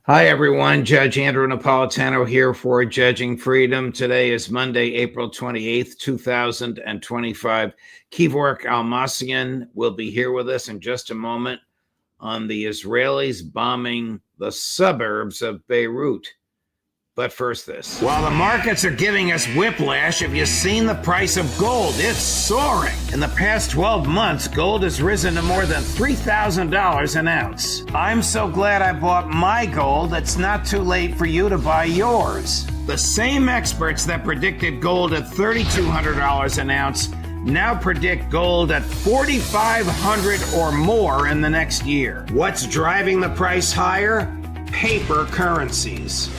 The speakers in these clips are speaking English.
Hi, everyone. Judge Andrew Napolitano here for Judging Freedom. Today is Monday, April 28th, 2025. Kevork Almassian will be here with us in just a moment on the Israelis bombing the suburbs of Beirut. But first, this. While the markets are giving us whiplash, have you seen the price of gold? It's soaring. In the past 12 months, gold has risen to more than $3,000 an ounce. I'm so glad I bought my gold. It's not too late for you to buy yours. The same experts that predicted gold at $3,200 an ounce now predict gold at $4,500 or more in the next year. What's driving the price higher? Paper currencies.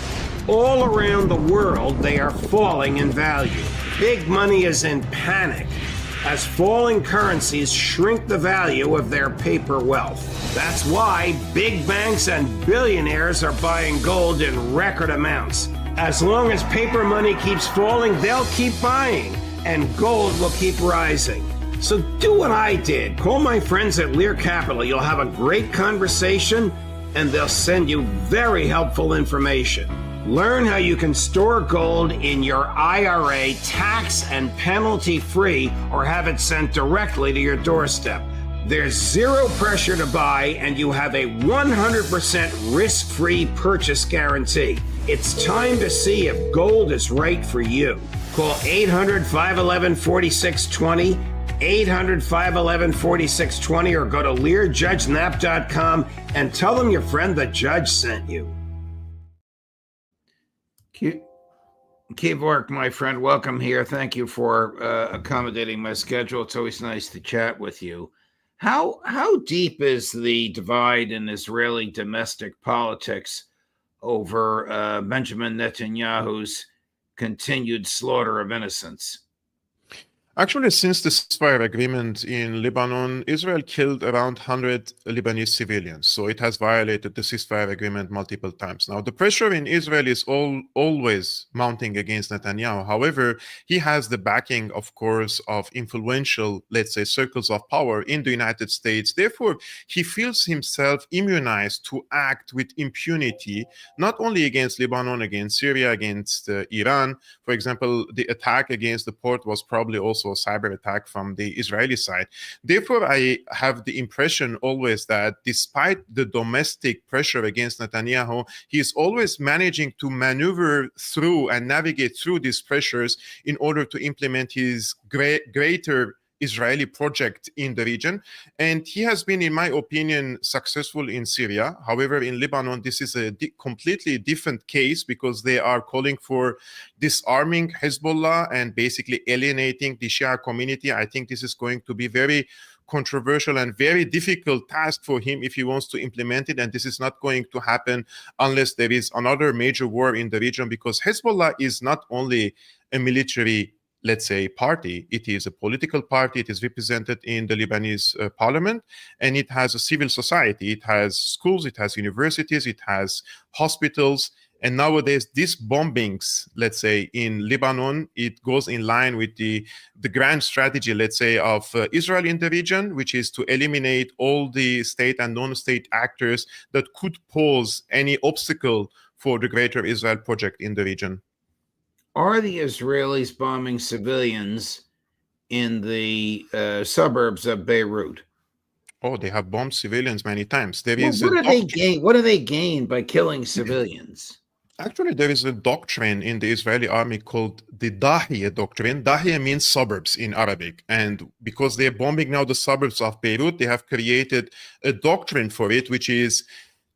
All around the world, they are falling in value. Big money is in panic as falling currencies shrink the value of their paper wealth. That's why big banks and billionaires are buying gold in record amounts. As long as paper money keeps falling, they'll keep buying, and gold will keep rising. So do what I did. Call my friends at Lear Capital. You'll have a great conversation, and they'll send you very helpful information. Learn how you can store gold in your IRA tax and penalty free or have it sent directly to your doorstep. There's zero pressure to buy and you have a 100% risk-free purchase guarantee. It's time to see if gold is right for you. Call 800-511-4620, 800-511-4620, or go to LearJudgeNap.com and tell them your friend the judge sent you. Kevork, my friend, welcome here. Thank you for accommodating my schedule. It's always nice to chat with you. How deep is the divide in Israeli domestic politics over Benjamin Netanyahu's continued slaughter of innocents? Actually, since the ceasefire agreement in Lebanon, Israel killed around 100 Lebanese civilians. So it has violated the ceasefire agreement multiple times. Now, the pressure in Israel is always mounting against Netanyahu. However, he has the backing, of course, of influential, let's say, circles of power in the United States. Therefore, he feels himself immunized to act with impunity, not only against Lebanon, against Syria, against Iran. For example, the attack against the port was probably also a cyber attack from the Israeli side. Therefore, I have the impression always that despite the domestic pressure against Netanyahu, he is always managing to maneuver through and navigate through these pressures in order to implement his greater Israeli project in the region. And he has been, in my opinion, successful in Syria. However, in Lebanon, this is a completely different case because they are calling for disarming Hezbollah and basically alienating the Shia community. I think this is going to be very controversial and very difficult task for him if he wants to implement it. And this is not going to happen unless there is another major war in the region, because Hezbollah is not only a military, let's say, party. It is a political party. It is represented in the Lebanese parliament, and it has a civil society. It has schools, it has universities, it has hospitals. And nowadays, these bombings, let's say, in Lebanon, it goes in line with the grand strategy, let's say, of Israel in the region, which is to eliminate all the state and non-state actors that could pose any obstacle for the Greater Israel project in the region. Are the Israelis bombing civilians in the suburbs of Beirut? Oh, they have bombed civilians many times. What do they gain by killing civilians? Actually, there is a doctrine in the Israeli army called the Dahiya doctrine. Dahiya means suburbs in Arabic. And because they're bombing now the suburbs of Beirut, they have created a doctrine for it, which is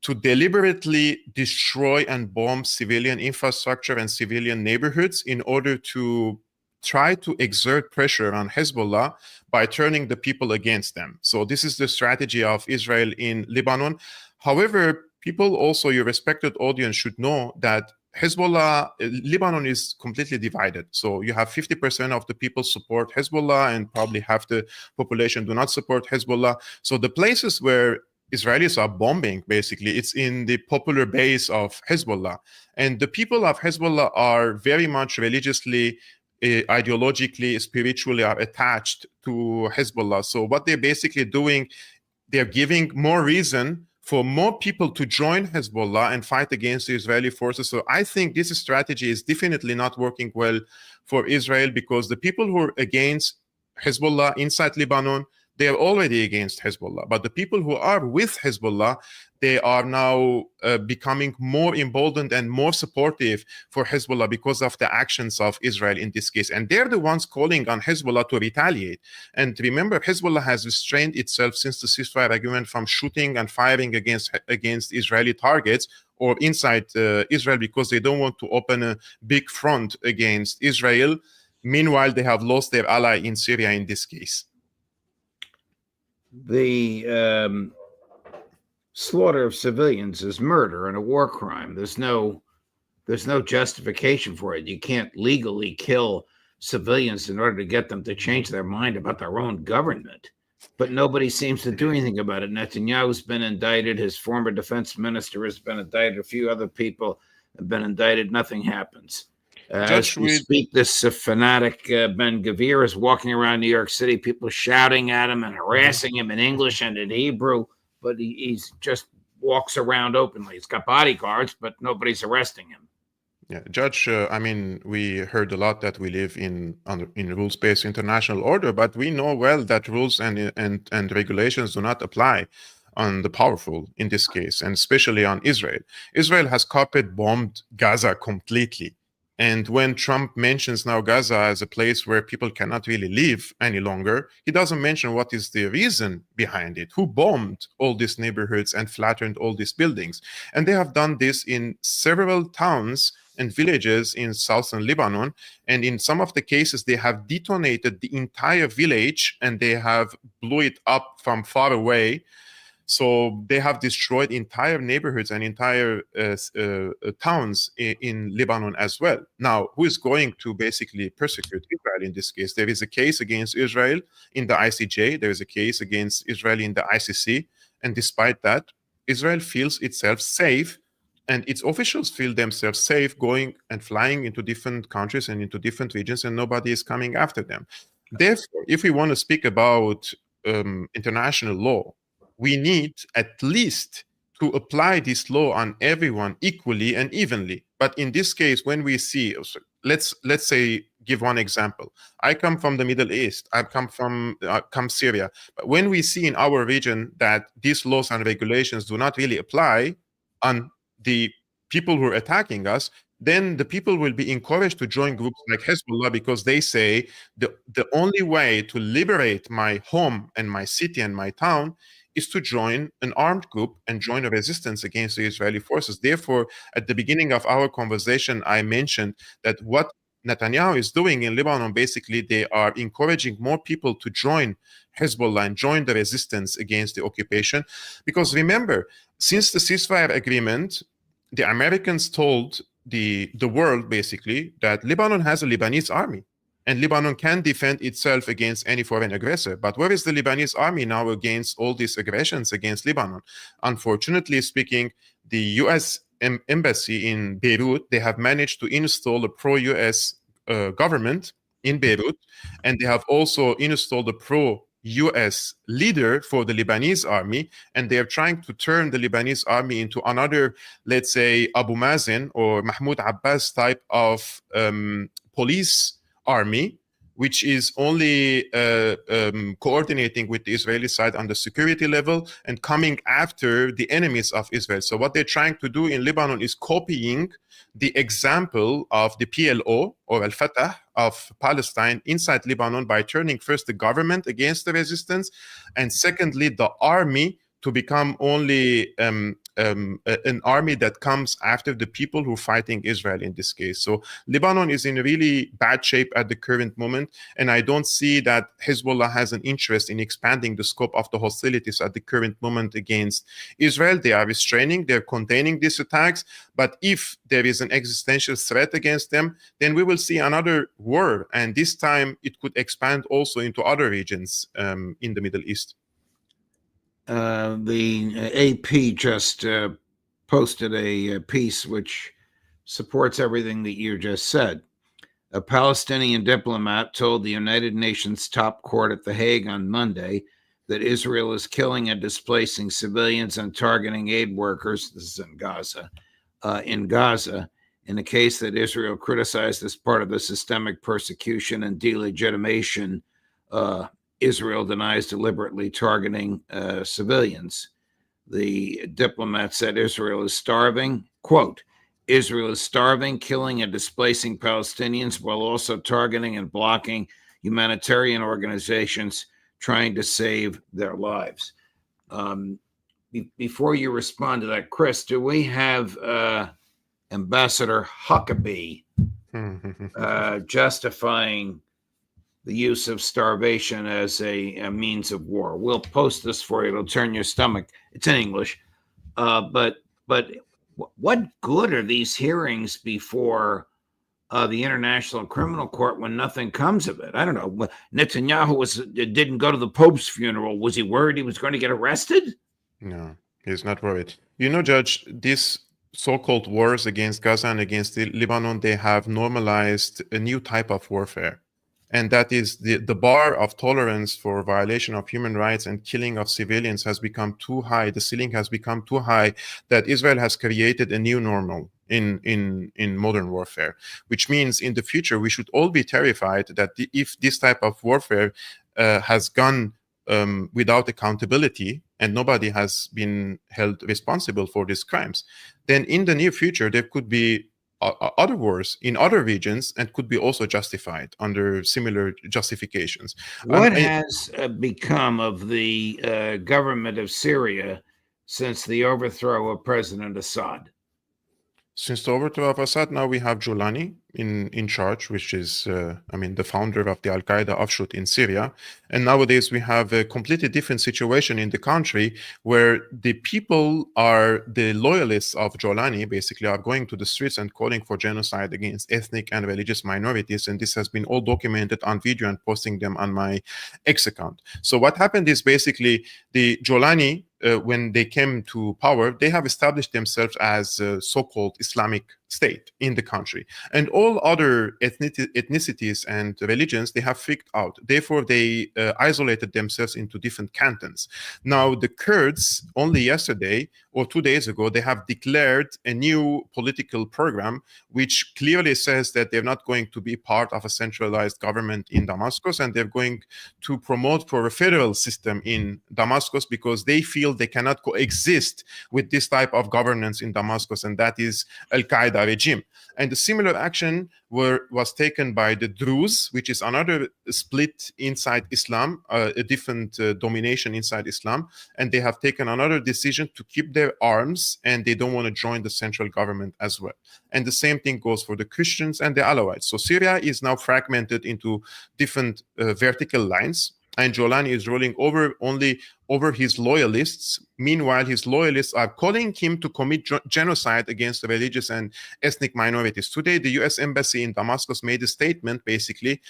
to deliberately destroy and bomb civilian infrastructure and civilian neighborhoods in order to try to exert pressure on Hezbollah by turning the people against them. So this is the strategy of Israel in Lebanon. However, people also, your respected audience should know that Hezbollah, Lebanon is completely divided. So you have 50% of the people support Hezbollah and probably half the population do not support Hezbollah. So the places where Israelis are bombing, basically, it's in the popular base of Hezbollah. And the people of Hezbollah are very much religiously, ideologically, spiritually are attached to Hezbollah. So what they're basically doing, they're giving more reason for more people to join Hezbollah and fight against the Israeli forces. So I think this strategy is definitely not working well for Israel, because the people who are against Hezbollah inside Lebanon, they are already against Hezbollah. But the people who are with Hezbollah, they are now becoming more emboldened and more supportive for Hezbollah because of the actions of Israel in this case. And they're the ones calling on Hezbollah to retaliate. And remember, Hezbollah has restrained itself since the ceasefire agreement from shooting and firing against Israeli targets or inside Israel, because they don't want to open a big front against Israel. Meanwhile, they have lost their ally in Syria in this case. The slaughter of civilians is murder and a war crime. There's no justification for it. You can't legally kill civilians in order to get them to change their mind about their own government. But nobody seems to do anything about it. Netanyahu's been indicted. His former defense minister has been indicted. A few other people have been indicted. Nothing happens. As we speak, this fanatic Ben Gvir is walking around New York City, people shouting at him and harassing him in English and in Hebrew, but he's just walks around openly. He's got bodyguards, but nobody's arresting him. Yeah, Judge, I mean, we heard a lot that we live in rules-based international order, but we know well that rules and regulations do not apply on the powerful in this case, and especially on Israel. Israel has carpet bombed Gaza completely. And when Trump mentions now Gaza as a place where people cannot really live any longer, he doesn't mention what is the reason behind it, who bombed all these neighborhoods and flattened all these buildings. And they have done this in several towns and villages in southern Lebanon. And in some of the cases, they have detonated the entire village and they have blew it up from far away. So they have destroyed entire neighborhoods and entire towns in Lebanon as well. Now, who is going to basically persecute Israel in this case? There is a case against Israel in the ICJ. There is a case against Israel in the ICC. And despite that, Israel feels itself safe, and its officials feel themselves safe going and flying into different countries and into different regions, and nobody is coming after them. Therefore, if we want to speak about international law, we need at least to apply this law on everyone equally and evenly. But in this case, when we see, let's say, give one example. I come from the Middle East. I come from Syria. But when we see in our region that these laws and regulations do not really apply on the people who are attacking us, then the people will be encouraged to join groups like Hezbollah, because they say the only way to liberate my home and my city and my town is to join an armed group and join a resistance against the Israeli forces. Therefore, at the beginning of our conversation, I mentioned that what Netanyahu is doing in Lebanon, basically, they are encouraging more people to join Hezbollah and join the resistance against the occupation. Because remember, since the ceasefire agreement, the Americans told the world, basically, that Lebanon has a Lebanese army. And Lebanon can defend itself against any foreign aggressor. But where is the Lebanese army now against all these aggressions against Lebanon? Unfortunately speaking, the U.S. embassy in Beirut, they have managed to install a pro-U.S. Government in Beirut, and they have also installed a pro-U.S. leader for the Lebanese army, and they are trying to turn the Lebanese army into another, let's say, Abu Mazen or Mahmoud Abbas type of police army, which is only coordinating with the Israeli side on the security level and coming after the enemies of Israel. So what they're trying to do in Lebanon is copying the example of the PLO or Al-Fatah of Palestine inside Lebanon by turning first the government against the resistance, and secondly, the army to become only an army that comes after the people who are fighting Israel in this case. So Lebanon is in really bad shape at the current moment, and I don't see that Hezbollah has an interest in expanding the scope of the hostilities at the current moment against Israel. They are restraining, they're containing these attacks, but if there is an existential threat against them, then we will see another war, and this time it could expand also into other regions in the Middle East. The AP just posted a piece which supports everything that you just said. A Palestinian diplomat told the United Nations top court at The Hague on Monday that Israel is killing and displacing civilians and targeting aid workers. This is in Gaza. In the case that Israel criticized as part of the systemic persecution and delegitimation, Israel denies deliberately targeting civilians. The diplomat said Israel is starving. Quote, Israel is starving, killing, and displacing Palestinians while also targeting and blocking humanitarian organizations trying to save their lives. Before you respond to that, Chris, do we have Ambassador Huckabee justifying the use of starvation as a means of war? We'll post this for you. It'll turn your stomach. It's in English. But what good are these hearings before the International Criminal Court when nothing comes of it? I don't know. Netanyahu didn't go to the Pope's funeral. Was he worried he was going to get arrested? No, he's not worried. You know, Judge, these so-called wars against Gaza and against Lebanon, they have normalized a new type of warfare. And that is the bar of tolerance for violation of human rights and killing of civilians has become too high. The ceiling has become too high that Israel has created a new normal in modern warfare, which means in the future we should all be terrified that if this type of warfare has gone without accountability and nobody has been held responsible for these crimes, then in the near future there could be other wars in other regions and could be also justified under similar justifications. What has become of the government of Syria since the overthrow of President Assad? Since the overthrow of Assad, now we have Jolani in charge, which is, the founder of the Al-Qaeda offshoot in Syria. And nowadays we have a completely different situation in the country where the people are the loyalists of Jolani, basically are going to the streets and calling for genocide against ethnic and religious minorities. And this has been all documented on video and posting them on my X account. So what happened is basically the Jolani, when they came to power, they have established themselves as a so-called Islamic state in the country. And all other ethnicities and religions, they have freaked out. Therefore, they isolated themselves into different cantons. Now, the Kurds, only yesterday or 2 days ago, they have declared a new political program, which clearly says that they're not going to be part of a centralized government in Damascus, and they're going to promote for a federal system in Damascus because they feel they cannot coexist with this type of governance in Damascus, and that is Al-Qaeda regime. And the similar action was taken by the Druze, which is another split inside Islam, a different domination inside Islam. And they have taken another decision to keep their arms, and they don't want to join the central government as well. And the same thing goes for the Christians and the Alawites. So Syria is now fragmented into different vertical lines. And Jolani is ruling only over his loyalists. Meanwhile, his loyalists are calling him to commit genocide against the religious and ethnic minorities. Today, the U.S. Embassy in Damascus made a statement. Basically,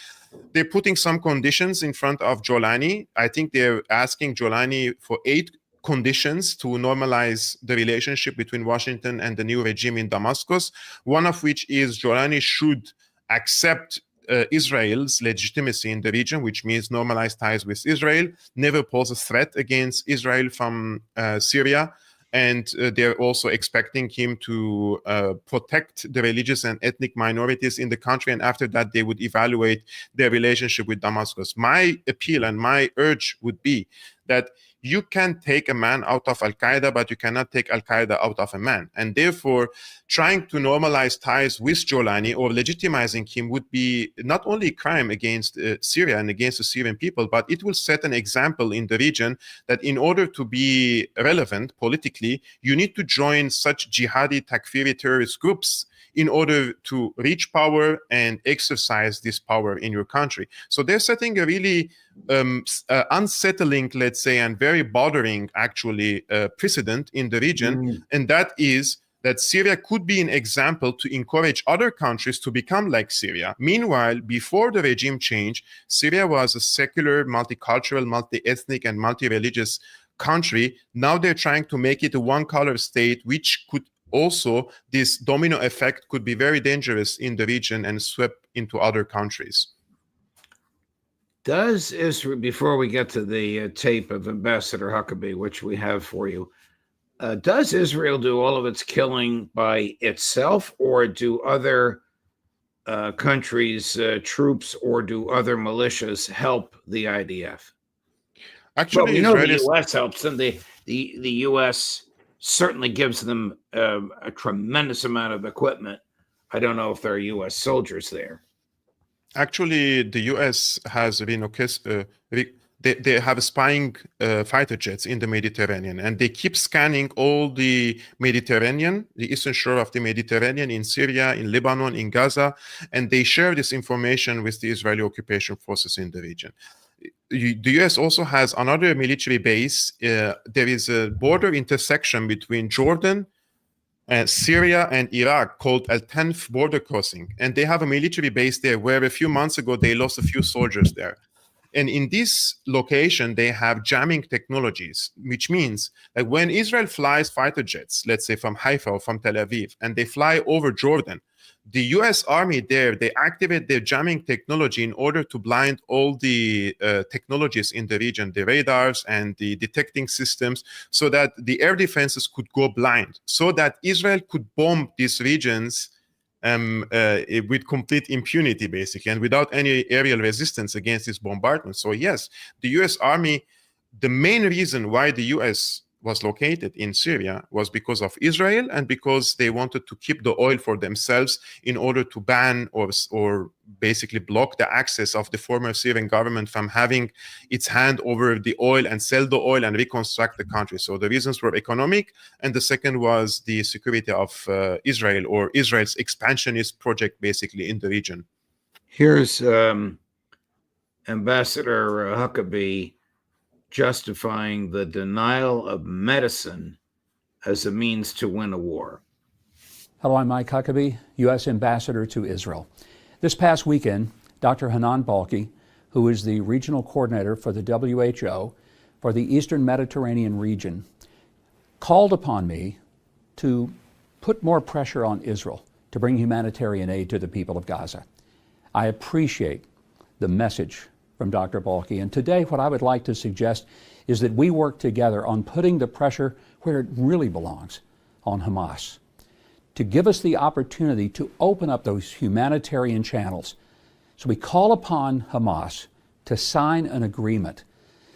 they're putting some conditions in front of Jolani. I think they're asking Jolani for 8 conditions to normalize the relationship between Washington and the new regime in Damascus, one of which is Jolani should accept Israel's legitimacy in the region, which means normalize ties with Israel, never pose a threat against Israel from Syria. And they're also expecting him to protect the religious and ethnic minorities in the country. And after that, they would evaluate their relationship with Damascus. My appeal and my urge would be that you can take a man out of Al-Qaeda, but you cannot take Al-Qaeda out of a man. And therefore, trying to normalize ties with Jolani or legitimizing him would be not only a crime against Syria and against the Syrian people, but it will set an example in the region that in order to be relevant politically, you need to join such jihadi, takfiri terrorist groups in order to reach power and exercise this power in your country. So they're setting a really unsettling, let's say, and very bothering, actually, precedent in the region. And that is that Syria could be an example to encourage other countries to become like Syria. Meanwhile, before the regime change, Syria was a secular, multicultural, multi-ethnic, and multi-religious country. Now they're trying to make it a one-color state, which could also, this domino effect could be very dangerous in the region and swept into other countries. Does Israel, before we get to the tape of Ambassador Huckabee, which we have for you, does Israel do all of its killing by itself, or do other countries' troops, or do other militias help the IDF? Well, Actually, we know the Israelis U.S. helps them. The U.S. certainly gives them a tremendous amount of equipment. I don't know if there are U.S. soldiers there. Actually, the U.S. has they have spying fighter jets in the Mediterranean, and they keep scanning all the Mediterranean, the eastern shore of the Mediterranean, in Syria, in Lebanon, in Gaza, and they share this information with the Israeli occupation forces in the region. The U.S. also has another military base. There is a border intersection between Jordan, Syria and Iraq, called Al Tanf border crossing, and they have a military base there where a few months ago they lost a few soldiers there. And in this location, they have jamming technologies, which means that when Israel flies fighter jets, let's say from Haifa or from Tel Aviv, and they fly over Jordan, the US Army there, they activate their jamming technology in order to blind all the technologies in the region, the radars and the detecting systems, so that the air defenses could go blind, so that Israel could bomb these regions with complete impunity, basically, and without any aerial resistance against this bombardment. So yes, the US Army, the main reason why the US was located in Syria was because of Israel, and because they wanted to keep the oil for themselves in order to ban or basically block the access of the former Syrian government from having its hand over the oil and sell the oil and reconstruct the country. So the reasons were economic, and the second was the security of Israel, or Israel's expansionist project basically in the region. Here's Ambassador Huckabee justifying the denial of medicine as a means to win a war. Hello, I'm Mike Huckabee, U.S. Ambassador to Israel. This past weekend, Dr. Hanan Balki, who is the regional coordinator for the WHO for the Eastern Mediterranean region, called upon me to put more pressure on Israel to bring humanitarian aid to the people of Gaza. I appreciate the message from Dr. Balki, and today what I would like to suggest is that we work together on putting the pressure where it really belongs, on Hamas, to give us the opportunity to open up those humanitarian channels. So we call upon Hamas to sign an agreement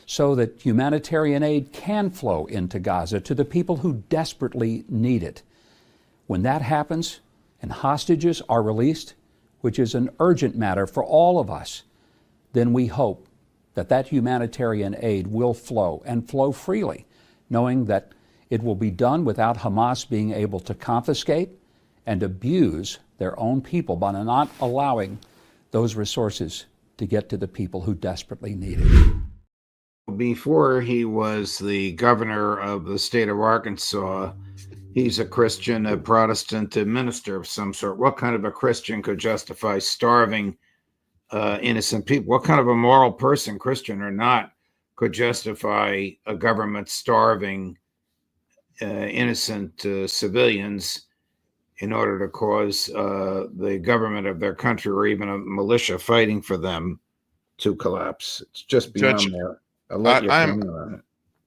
so that humanitarian aid can flow into Gaza to the people who desperately need it. When that happens and hostages are released, which is an urgent matter for all of us, then we hope that that humanitarian aid will flow and flow freely, knowing that it will be done without Hamas being able to confiscate and abuse their own people by not allowing those resources to get to the people who desperately need it. Before he was the governor of the state of Arkansas, he's a Christian, a Protestant, a minister of some sort. What kind of a Christian could justify starving innocent people? What kind of a moral person, Christian or not, could justify a government starving innocent civilians in order to cause the government of their country, or even a militia fighting for them, to collapse? It's just beyond Judge, there. I'll let you comment on it.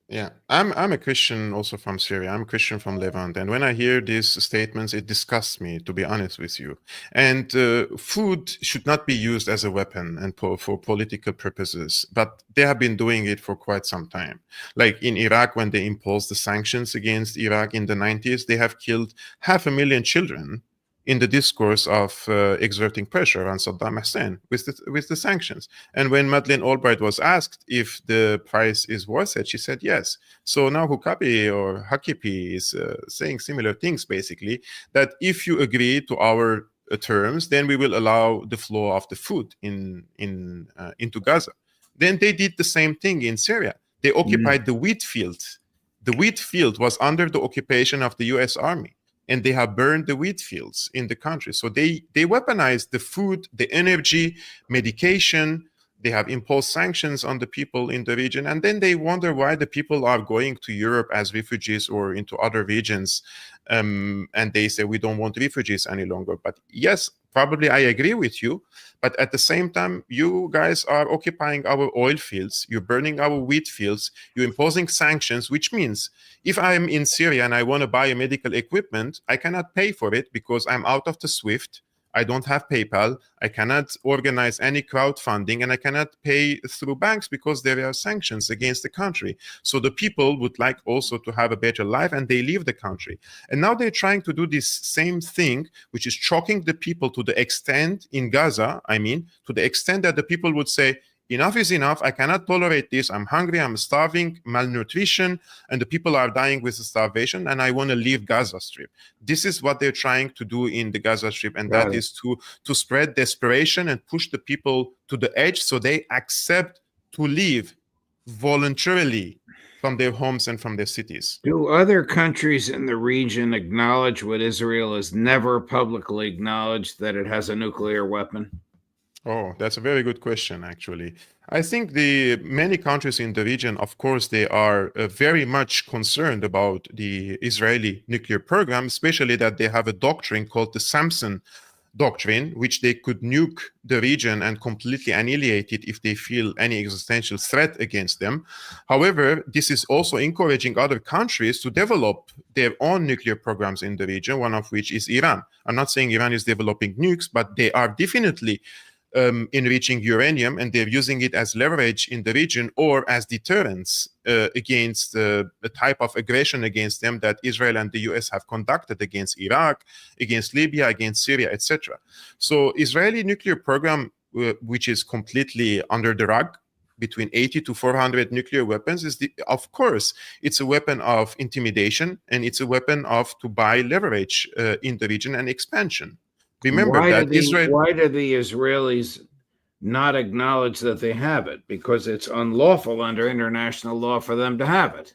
Yeah, I'm a Christian also from Syria. I'm a Christian from Levant. And when I hear these statements, it disgusts me, to be honest with you. And food should not be used as a weapon and for political purposes. But they have been doing it for quite some time. Like in Iraq, when they imposed the sanctions against Iraq in the 90s, they have killed 500,000 children in the discourse of exerting pressure on Saddam Hussein with the sanctions. And when Madeleine Albright was asked if the price is worth it, she said yes. So now Huckabee is saying similar things, basically, that if you agree to our terms, then we will allow the flow of the food into Gaza. Then they did the same thing in Syria. They occupied the wheat field. The wheat field was under the occupation of the US Army, and they have burned the wheat fields in the country. So they weaponized the food, the energy, medication. They have imposed sanctions on the people in the region. And then they wonder why the people are going to Europe as refugees or into other regions. And they say, we don't want refugees any longer. But yes, probably I agree with you, but at the same time, you guys are occupying our oil fields, you're burning our wheat fields, you're imposing sanctions, which means if I'm in Syria and I want to buy a medical equipment, I cannot pay for it because I'm out of the SWIFT. I don't have PayPal. I cannot organize any crowdfunding, and I cannot pay through banks because there are sanctions against the country. So the people would like also to have a better life, and they leave the country. And now they're trying to do this same thing, which is choking the people to the extent in Gaza, to the extent that the people would say, enough is enough. I cannot tolerate this. I'm hungry. I'm starving, malnutrition, and the people are dying with starvation, and I want to leave Gaza Strip. This is what they're trying to do in the Gaza Strip, and that is to spread desperation and push the people to the edge so they accept to leave voluntarily from their homes and from their cities. Do other countries in the region acknowledge what Israel has never publicly acknowledged, that it has a nuclear weapon? Oh, that's a very good question, actually. I think the many countries in the region, of course, they are very much concerned about the Israeli nuclear program, especially that they have a doctrine called the Samson doctrine, which they could nuke the region and completely annihilate it if they feel any existential threat against them. However, this is also encouraging other countries to develop their own nuclear programs in the region, one of which is Iran. I'm not saying Iran is developing nukes, but they are definitely enriching uranium, and they're using it as leverage in the region or as deterrence against a type of aggression against them that Israel and the US have conducted against Iraq, against Libya, against Syria, etc. So Israeli nuclear program, which is completely under the rug, between 80 to 400 nuclear weapons, of course, it's a weapon of intimidation, and it's a weapon of to buy leverage in the region and expansion. Remember why that do the Israelis not acknowledge that they have it? Because it's unlawful under international law for them to have it.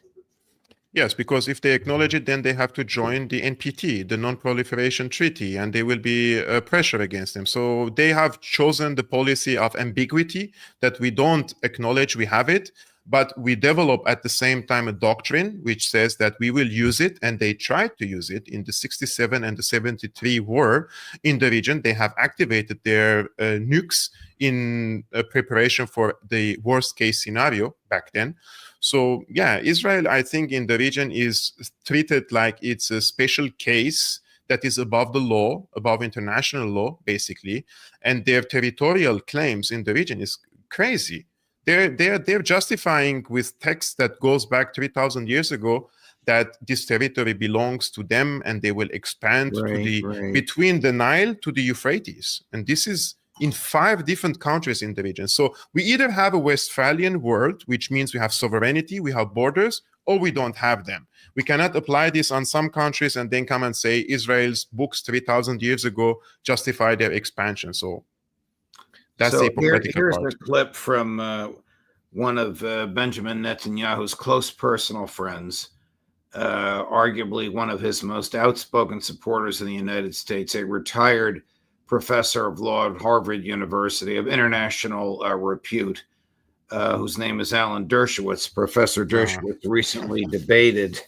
Yes, because if they acknowledge it, then they have to join the NPT, the Non-Proliferation Treaty, and there will be pressure against them. So they have chosen the policy of ambiguity, that we don't acknowledge we have it, but we develop at the same time a doctrine which says that we will use it, and they tried to use it in the 67 and the 73 war in the region. They have activated their nukes in preparation for the worst case scenario back then. So yeah, Israel, I think in the region is treated like it's a special case that is above the law, above international law, basically, and their territorial claims in the region is crazy. They're justifying with text that goes back 3,000 years ago that this territory belongs to them, and they will expand between the Nile to the Euphrates. And this is in 5 different countries in the region. So we either have a Westphalian world, which means we have sovereignty, we have borders, or we don't have them. We cannot apply this on some countries and then come and say Israel's books 3,000 years ago justify their expansion. So that's the hypocritical here's part. a clip from one of Benjamin Netanyahu's close personal friends, arguably one of his most outspoken supporters in the United States, a retired professor of law at Harvard University of international repute, whose name is Alan Dershowitz. Professor Dershowitz recently debated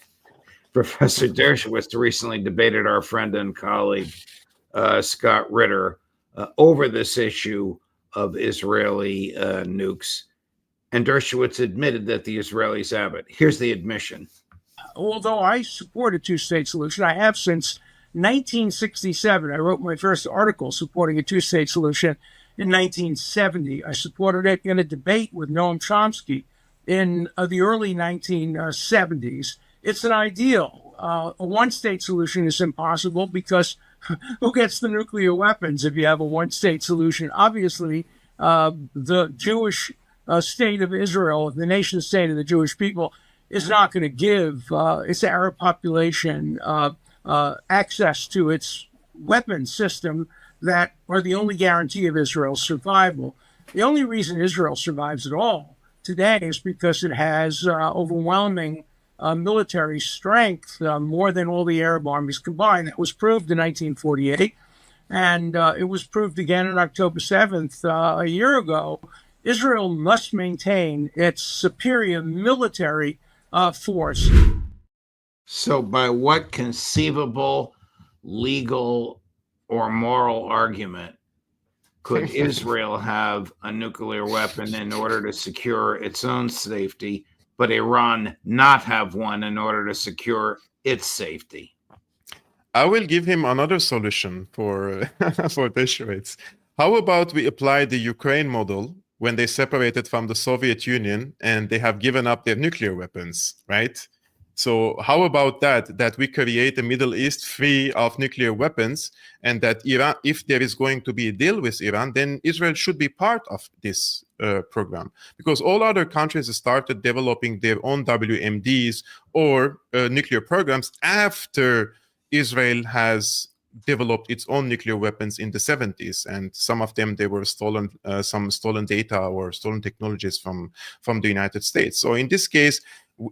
our friend and colleague Scott Ritter over this issue of Israeli nukes. And Dershowitz admitted that the Israelis have it. Here's the admission. Although I support a two-state solution, I have since 1967. I wrote my first article supporting a two-state solution in 1970. I supported it in a debate with Noam Chomsky in the early 1970s. It's an ideal. A one-state solution is impossible because who gets the nuclear weapons if you have a one-state solution? Obviously, the Jewish state of Israel, the nation state of the Jewish people, is not going to give its Arab population access to its weapons system that are the only guarantee of Israel's survival. The only reason Israel survives at all today is because it has overwhelming military strength, more than all the Arab armies combined. That was proved in 1948, and it was proved again on October 7th, a year ago. Israel must maintain its superior military force. So by what conceivable legal or moral argument could Israel have a nuclear weapon in order to secure its own safety, but Iran not have one in order to secure its safety? I will give him another solution for for this rates. How about we apply the Ukraine model when they separated from the Soviet Union and they have given up their nuclear weapons, right? So how about that we create a Middle East free of nuclear weapons, and that Iran, if there is going to be a deal with Iran, then Israel should be part of this program, because all other countries started developing their own WMDs or nuclear programs after Israel has developed its own nuclear weapons in the 70s, and some of them, they were stolen, some stolen data or stolen technologies from the United States. So in this case,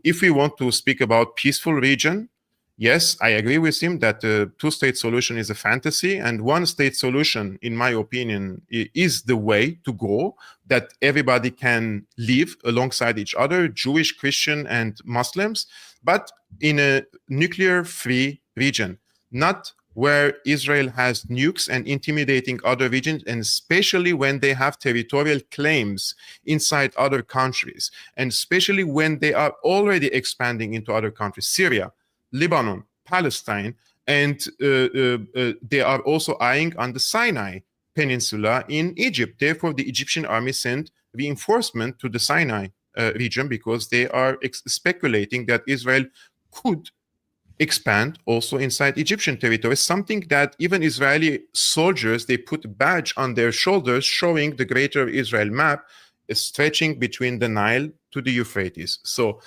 if we want to speak about peaceful region, yes, I agree with him that the two-state solution is a fantasy, and one-state solution, in my opinion, is the way to go, that everybody can live alongside each other, Jewish, Christian, and Muslims, but in a nuclear-free region, not where Israel has nukes and intimidating other regions, and especially when they have territorial claims inside other countries, and especially when they are already expanding into other countries, Syria, Lebanon, Palestine, and they are also eyeing on the Sinai Peninsula in Egypt. Therefore, the Egyptian army sent reinforcement to the Sinai region, because they are speculating that Israel could expand also inside Egyptian territory, something that even Israeli soldiers, they put a badge on their shoulders showing the greater Israel map stretching between the Nile to the Euphrates. So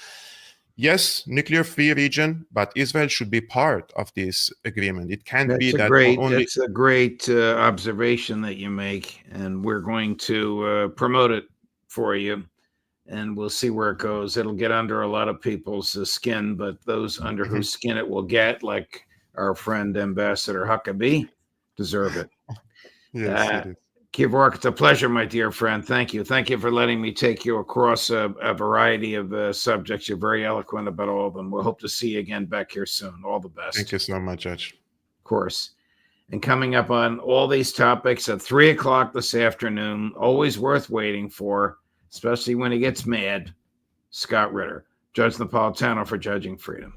yes, nuclear-free region, but Israel should be part of this agreement. It can't be that only... That's a great observation that you make, and we're going to promote it for you, and we'll see where it goes. It'll get under a lot of people's skin, but those under whose skin it will get, like our friend Ambassador Huckabee, deserve it. Yes, it is. Kevork, it's a pleasure, my dear friend. Thank you. Thank you for letting me take you across a variety of subjects. You're very eloquent about all of them. We'll hope to see you again back here soon. All the best. Thank you so much, Judge. Of course. And coming up on all these topics at 3 o'clock this afternoon, always worth waiting for, especially when he gets mad, Scott Ritter, Judge Napolitano for Judging Freedom.